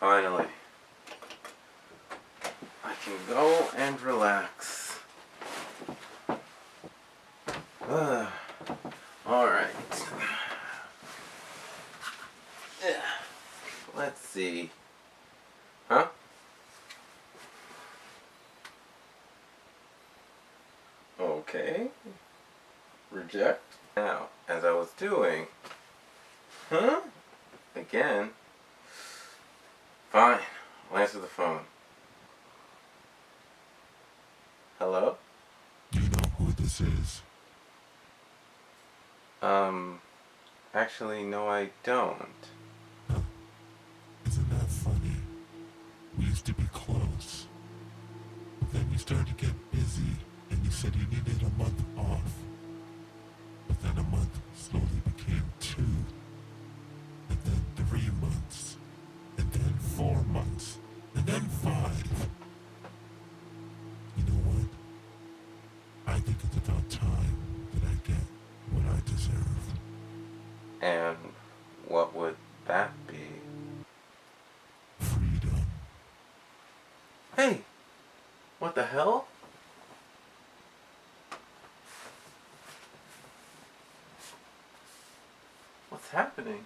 Finally, I can go and relax. Alright. Let's see. Huh? Okay. Reject. Now, as I was doing. Huh? Again. Fine. I'll answer the phone. Hello? Do you know who this is? Actually, no, I don't. Huh. Isn't that funny? We used to be close. But then you started to get busy, and you said you needed a month off. But then a month slowly became 2, and then 3 months, and then 4 months, and then 5. You know what? I think it's about time that I get what I deserve. And what would that be? Freedom. Hey! What the hell? What's happening?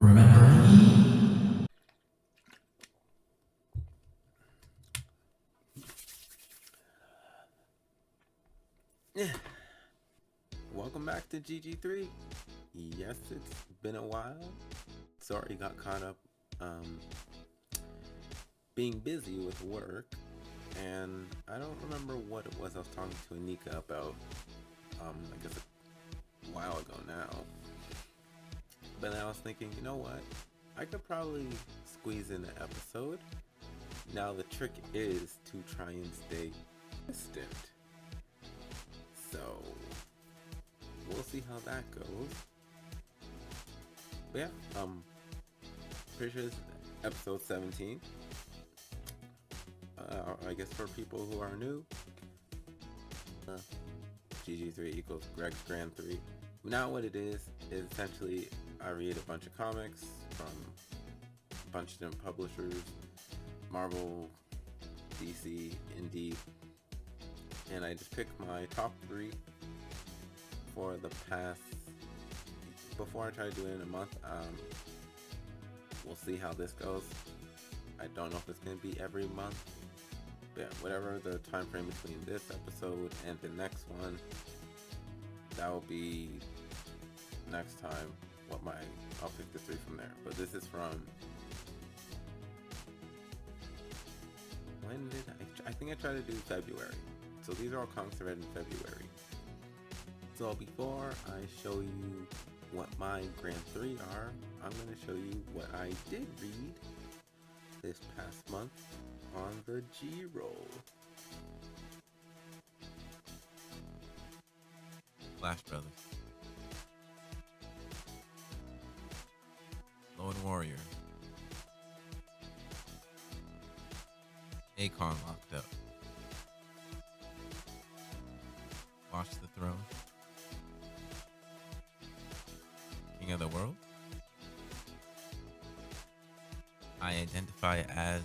Remember me? Welcome back to GG3. Yes, it's been a while. Sorry, got caught up being busy with work, and I don't remember what it was I was talking to Anika about. I guess a while ago now. But then I was thinking, you know what? I could probably squeeze in an episode. Now the trick is to try and stay consistent. So we'll see how that goes. But yeah, pretty sure it's episode 17. I guess for people who are new, GG3 equals Greg's Grand 3. Now what it is essentially I read a bunch of comics from a bunch of different publishers, Marvel, DC, Indie, and I just pick my top 3 for the past, before I try to do it in a month. We'll see how this goes. I don't know if it's going to be every month, but yeah, whatever the time frame between this episode and the next one, that will be next time. I'll pick the 3 from there. But this is from, when did I think I tried to do February. So these are all comics I read in February. So before I show you what my Grand 3 are, I'm going to show you what I did read this past month on the G-Roll. Flash Brothers, Lone Warrior, Akon Locked Up, Watch the Throne, King of the World, I Identify as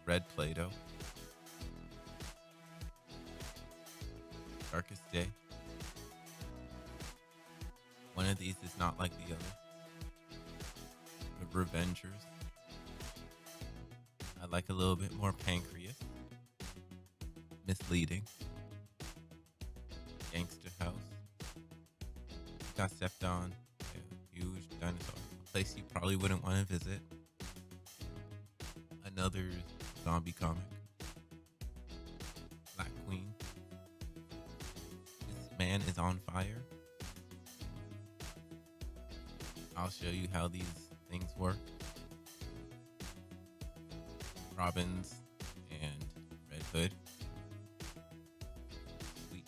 Red Play-Doh, Darkest Day. One of these is not like the other. The Revengers. I like a little bit more Pancreas. Misleading. Gangster House. Got stepped on. A huge dinosaur. A place you probably wouldn't want to visit. Another zombie comic. Black Queen. This Man is on Fire. I'll show you how these things work. Robins and Red Hood.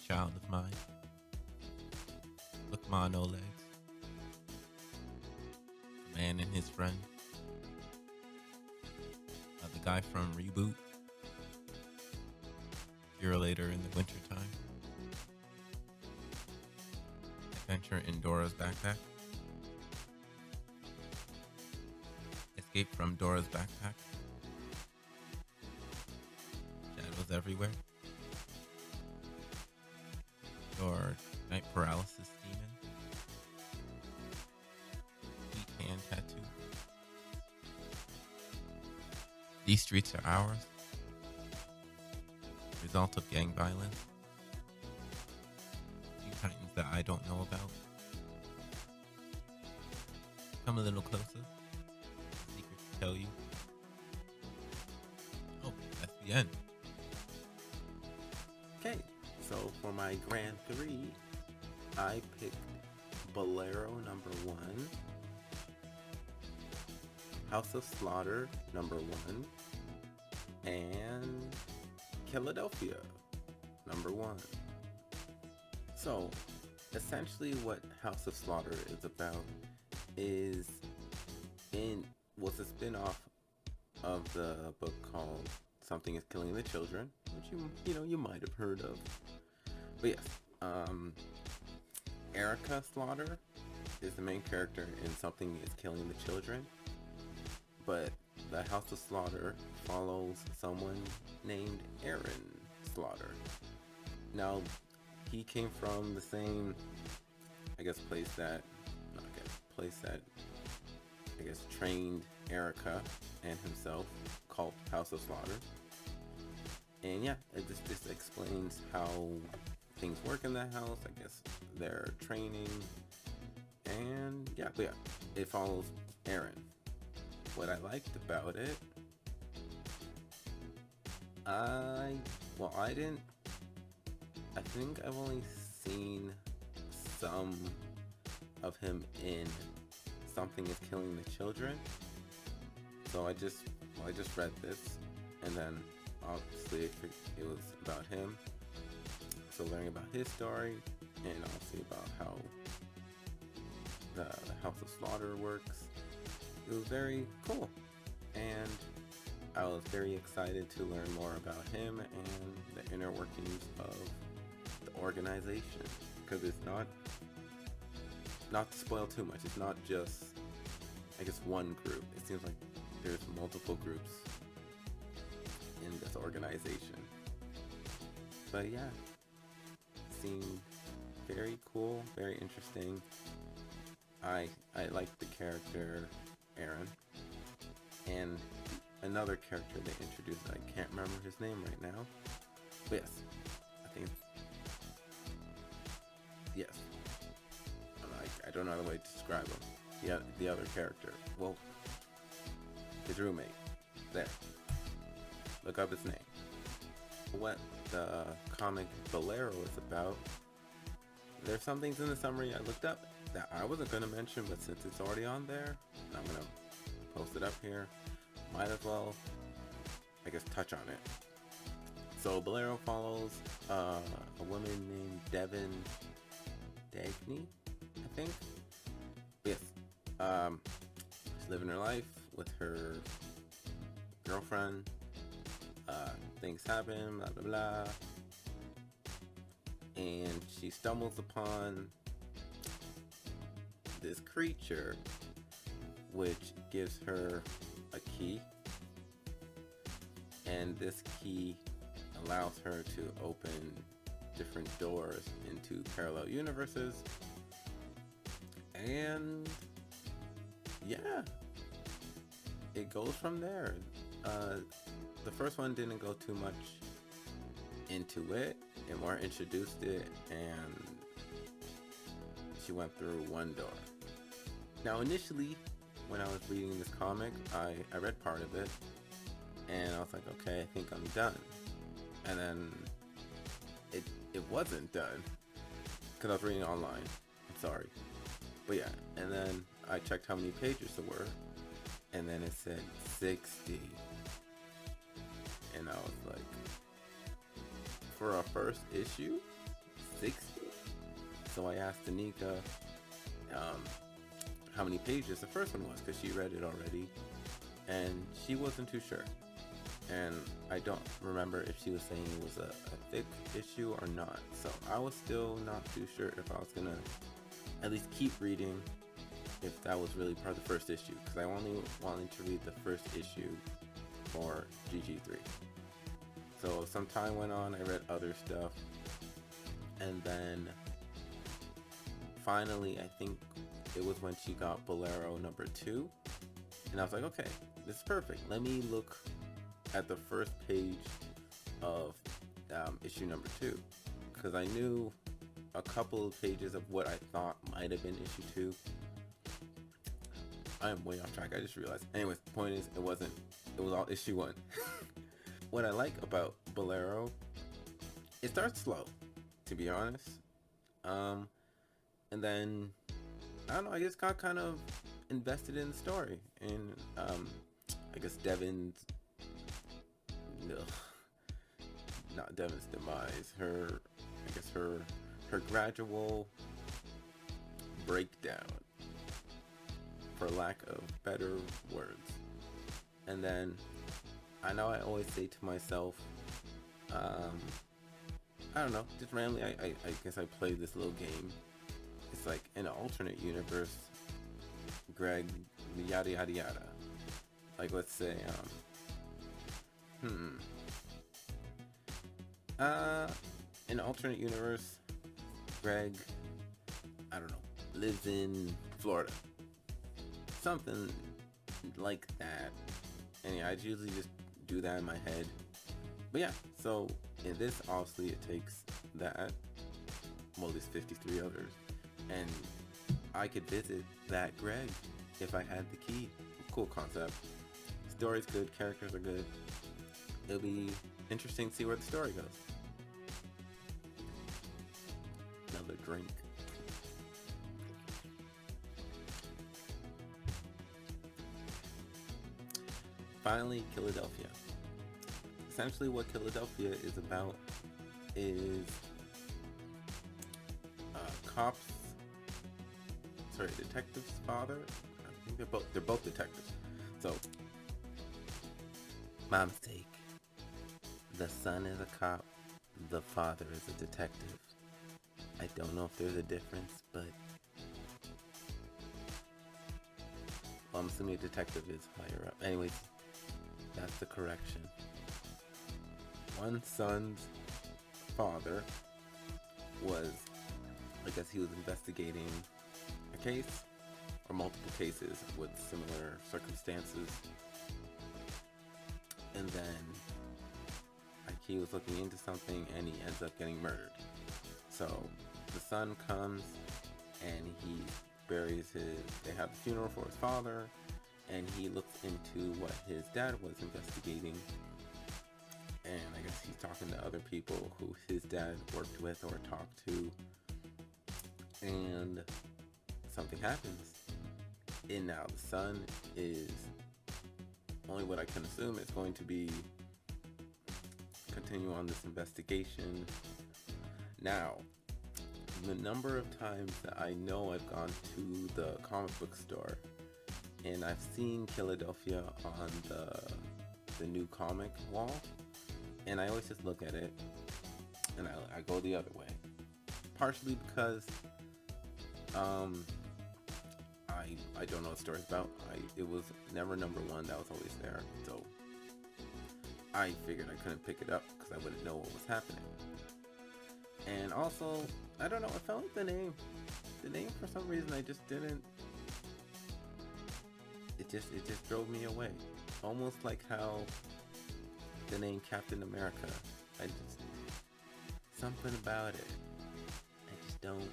child of mine. Look, Ma No Legs. A man and his friend. The guy from Reboot. Year later in the wintertime. Adventure in Dora's backpack. Escape from Dora's backpack. Shadows everywhere. Your night paralysis demon. Sweet hand tattoo. These streets are ours. Result of gang violence. Few titans that I don't know about. Come a little closer. Secret to tell you. Oh, that's the end. Okay, so for my Grand 3, I picked Bolero number 1, House of Slaughter number 1, and Philadelphia number 1. So, essentially what House of Slaughter is about is was a spin-off of the book called Something is Killing the Children, which you might have heard of. But yes, Erica Slaughter is the main character in Something is Killing the Children, but the House of Slaughter follows someone named Aaron Slaughter. Now, he came from the same, place that trained Erica and himself, called House of Slaughter. And yeah, this explains how things work in that house, their training, and it follows Aaron. What I liked about it, I think I've only seen some of him in Something is Killing the Children. So I just read this, and then obviously it was about him. So learning about his story, and obviously about how the House of Slaughter works, it was very cool. And I was very excited to learn more about him and the inner workings of the organization, because it's not to spoil too much, it's not just one group. It seems like there's multiple groups in this organization. But yeah, it seemed very cool, very interesting. I like the character Aaron, and another character they introduced, I can't remember his name right now, but yes, I don't know the way to describe him. The other character, well, his roommate, there, look up his name. What the comic Bolero is about, there's some things in the summary I looked up that I wasn't going to mention, but since it's already on there, I'm going to post it up here. Might as well, touch on it. So Bolero follows a woman named Devin Dagny, I think. Yes. She's living her life with her girlfriend. Things happen, blah blah blah. And she stumbles upon this creature which gives her a key, and this key allows her to open different doors into parallel universes. And yeah, it goes from there. The first one didn't go too much into it, and more introduced it, and she went through one door. Now initially, when I was reading this comic, I read part of it, and I was like, okay, I think I'm done. And then it wasn't done, because I was reading it online. I'm sorry. But yeah, and then I checked how many pages there were, and then it said 60. And I was like, for a first issue, 60. So I asked Anika how many pages the first one was, because she read it already, and she wasn't too sure. And I don't remember if she was saying it was a thick issue or not. So I was still not too sure if I was gonna at least keep reading, if that was really part of the first issue, because I only wanted to read the first issue for GG3. So some time went on, I read other stuff, and then finally I think it was when she got Bolero number 2, and I was like, okay, this is perfect. Let me look at the first page of issue number 2, because I knew a couple of pages of what I thought might have been issue 2. I am way off track, I just realized. Anyways, the point is, it wasn't. It was all issue 1. What I like about Bolero, it starts slow, to be honest. And then, I don't know, I just got kind of invested in the story. And, I guess Devin's, not Devin's demise, her gradual breakdown, for lack of better words. And then I know I always say to myself, I don't know, just randomly, I guess I play this little game. It's like, in an alternate universe, Greg, yada yada yada. Like, let's say, in an alternate universe, Greg, I don't know, lives in Florida. Something like that. And yeah, I usually just do that in my head. But yeah, so in this, obviously it takes that, well, there's 53 others, and I could visit that Greg if I had the key. Cool concept. Story's good, characters are good. It'll be interesting to see where the story goes. Another drink. Finally, Philadelphia. Essentially what Philadelphia is about is detective's father. I think they're both detectives. So, my mistake. The son is a cop, the father is a detective. I don't know if there's a difference, but well, I'm assuming a detective is higher up. Anyways, that's the correction. One son's father was, I guess he was investigating a case, or multiple cases with similar circumstances. And then, like, he was looking into something and he ends up getting murdered. So, the son comes and he buries they have the funeral for his father, and he looks into what his dad was investigating. And I guess he's talking to other people who his dad worked with or talked to. And something happens. And now the son is, only what I can assume, is going to be continue on this investigation. Now, the number of times that I know I've gone to the comic book store and I've seen Philadelphia on the new comic wall, and I always just look at it and I go the other way. Partially because I don't know what the story's about. It was never number 1, that was always there. So I figured I couldn't pick it up because I wouldn't know what was happening. And also, I don't know, I felt like the name for some reason I just didn't, it just drove me away. Almost like how the name Captain America, something about it, I just don't,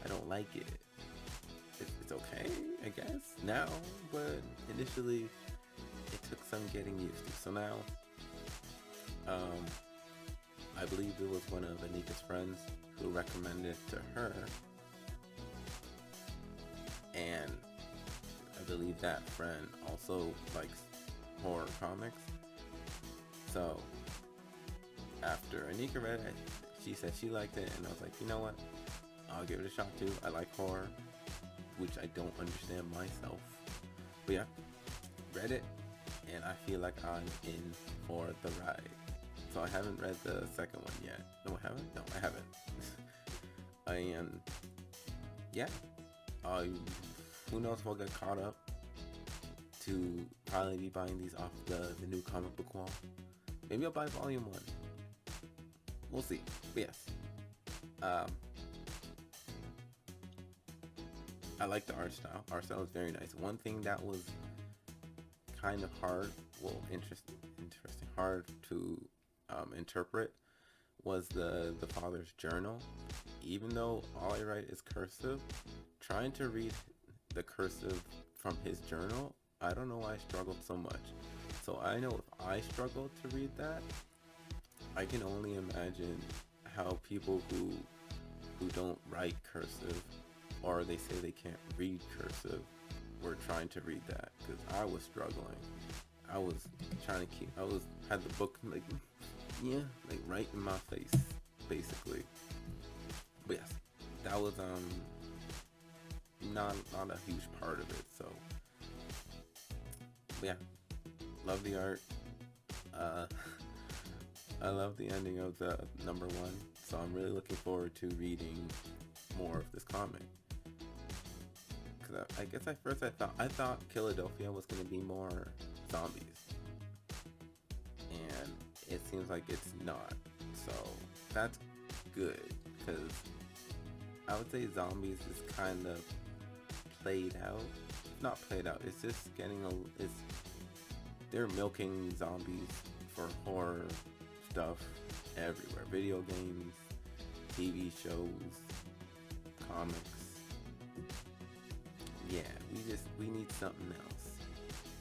I don't like it. It's okay, I guess, now, but initially it took some getting used to. So now, I believe it was one of Anika's friends who recommended it to her, and I believe that friend also likes horror comics. So after Anika read it, she said she liked it, and I was like, you know what? I'll give it a shot too. I like horror, which I don't understand myself. But yeah, read it, and I feel like I'm in for the ride. So I haven't read the second one yet. No, I haven't? No, I haven't. And yeah, who knows if I'll get caught up to probably be buying these off the new comic book wall. Maybe I'll buy volume 1. We'll see. But yes. I like the art style. Art style is very nice. One thing that was kind of hard, interesting, hard to interpret was the father's journal. Even though all I write is cursive, trying to read the cursive from his journal, I don't know why I struggled so much. So I know if I struggled to read that, I can only imagine how people who don't write cursive, or they say they can't read cursive, were trying to read that, because I was struggling. I was trying to had the book like right in my face, basically. But yes, that was not a huge part of it. So but yeah, love the art. I love the ending of the number 1, so I'm really looking forward to reading more of this comic. Cause I guess at first I thought Philadelphia was gonna be more zombies, and it seems like it's not. So that's good, because I would say zombies is kind of played out. Not played out. It's just getting they're milking zombies for horror stuff everywhere. Video games, TV shows, comics. Yeah, we need something else.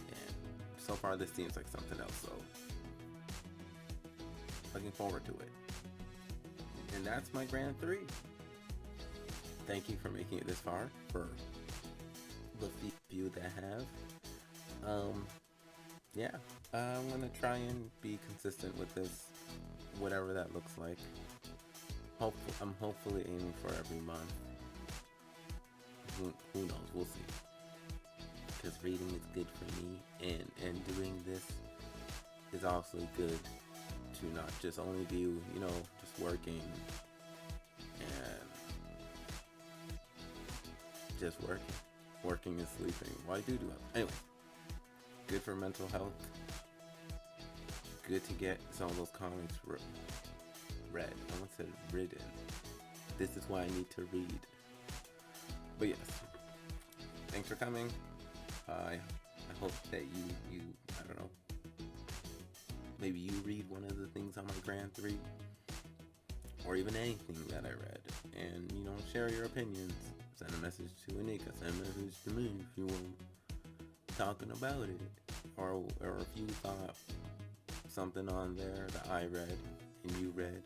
And so far this seems like something else, so looking forward to it. And that's my Grand 3. Thank you for making it this far, for the few that have. Yeah, I'm gonna try and be consistent with this, whatever that looks like. I'm hopefully aiming for every month. Who knows? We'll see. Because reading is good for me, and doing this is also good to not just only be, just working and just working and sleeping. Well, I do it. Anyway, good for mental health. Good to get some of those comics read. I almost said written. This is why I need to read. But yes, thanks for coming. I hope that you I don't know, maybe you read one of the things on my Grand 3, or even anything that I read, and share your opinions. Send a message to Anika, send a message to me if you want talking about it, or if you thought something on there that I read and you read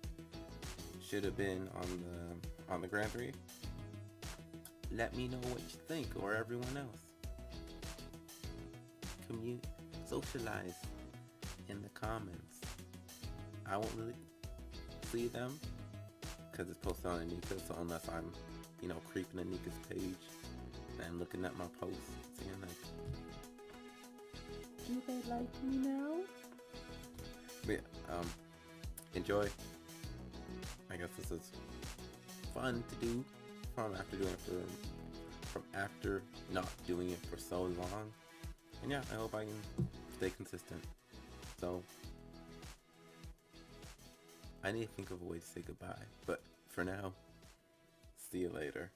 should have been on the Grand 3. Let me know what you think, or everyone else. Socialize in the comments. I won't really see them because it's posted on Anika, so unless I'm, creeping Anika's page and I'm looking at my posts, saying like, do they like me now? But yeah, enjoy. I guess this is fun to do from after not doing it for so long. And yeah, I hope I can stay consistent. So I need to think of a way to say goodbye. But for now, see you later.